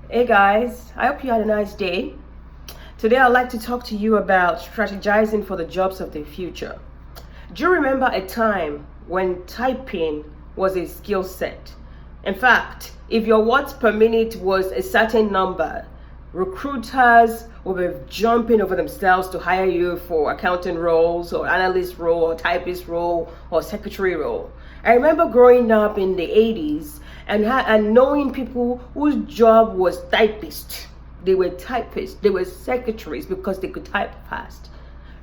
Hey guys, I hope you had a nice day. Today I'd like to talk to you about strategizing for the jobs of the future. Do you remember a time when typing was a skill set? In fact, if your words per minute was a certain number, recruiters would be jumping over themselves to hire you for accounting roles or analyst role or typist role or secretary role. I remember growing up in the 80s and knowing people whose job was typist. They were typists, they were secretaries because they could type fast.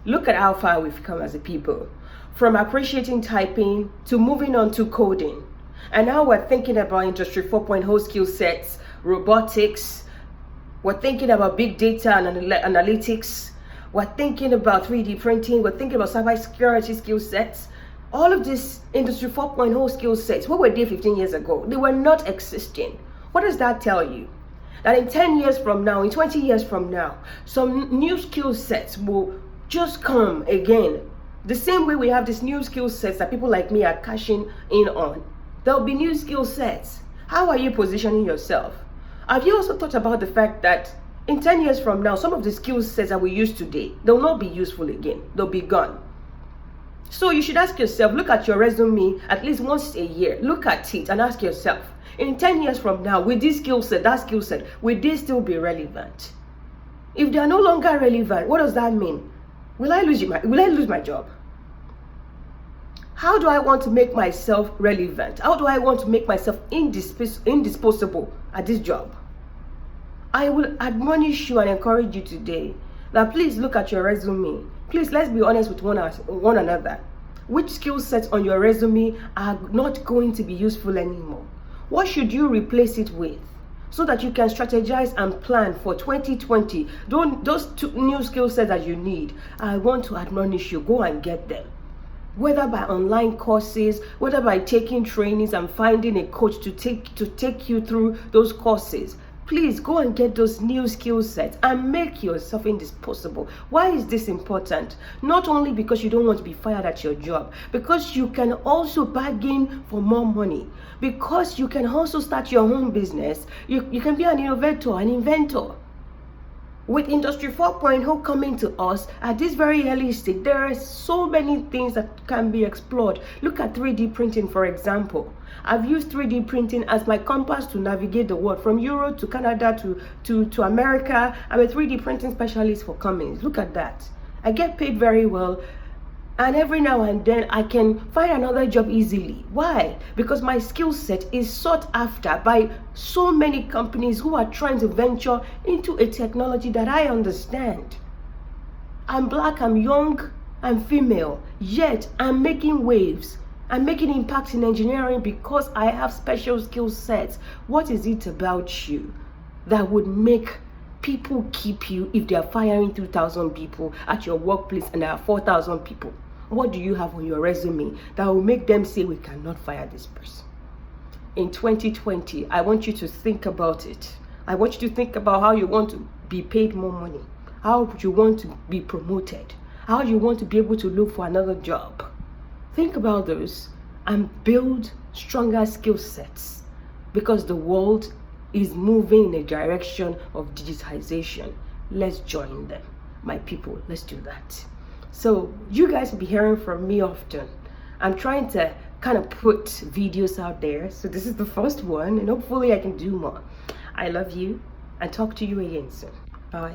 Look at how far we've come as a people, from appreciating typing to moving on to coding. And now we're thinking about Industry 4.0 skill sets, robotics, we're thinking about big data and analytics, we're thinking about 3D printing, we're thinking about cybersecurity skill sets. All of these Industry 4.0 skill sets, what were they 15 years ago? They were not existing. What does that tell you? That in 10 years from now, in 20 years from now, some new skill sets will just come again. The same way we have these new skill sets that people like me are cashing in on. There'll be new skill sets. How are you positioning yourself? Have you also thought about the fact that in 10 years from now, some of the skill sets that we use today, they'll not be useful again. They'll be gone. So you should ask yourself, look at your resume at least once a year. Look at it and ask yourself, in 10 years from now, with this skill set, that skill set, will they still be relevant? If they are no longer relevant, what does that mean? Will I lose my job? How do I want to make myself relevant? How do I want to make myself indispensable at this job? I will admonish you and encourage you today that please look at your resume. Please, let's be honest with one another. Which skill sets on your resume are not going to be useful anymore? What should you replace it with so that you can strategize and plan for 2020? Those two new skill sets that you need, I want to admonish you, go and get them. Whether by online courses, whether by taking trainings and finding a coach to take you through those courses. Please go and get those new skill sets and make yourself indispensable. Why is this important? Not only because you don't want to be fired at your job, because you can also bargain for more money, because you can also start your own business. You can be an innovator, an inventor. With Industry 4.0 coming to us at this very early stage, there are so many things that can be explored. Look at 3D printing, for example. I've used 3D printing as my compass to navigate the world, from Europe to Canada to America. I'm a 3D printing specialist for Cummins. Look at that. I get paid very well. And every now and then I can find another job easily. Why? Because my skill set is sought after by so many companies who are trying to venture into a technology that I understand. I'm black, I'm young, I'm female, yet I'm making waves. I'm making impact in engineering because I have special skill sets. What is it about you that would make people keep you if they are firing 2,000 people at your workplace and there are 4,000 people? What do you have on your resume that will make them say we cannot fire this person? In 2020, I want you to think about it. I want you to think about how you want to be paid more money, how you want to be promoted, how you want to be able to look for another job. Think about those and build stronger skill sets, because the world is moving in a direction of digitization. Let's join them, my people. Let's do that. So you guys will be hearing from me often. I'm trying to kind of put videos out there. So this is the first one, and hopefully I can do more. I love you and talk to you again soon. Bye.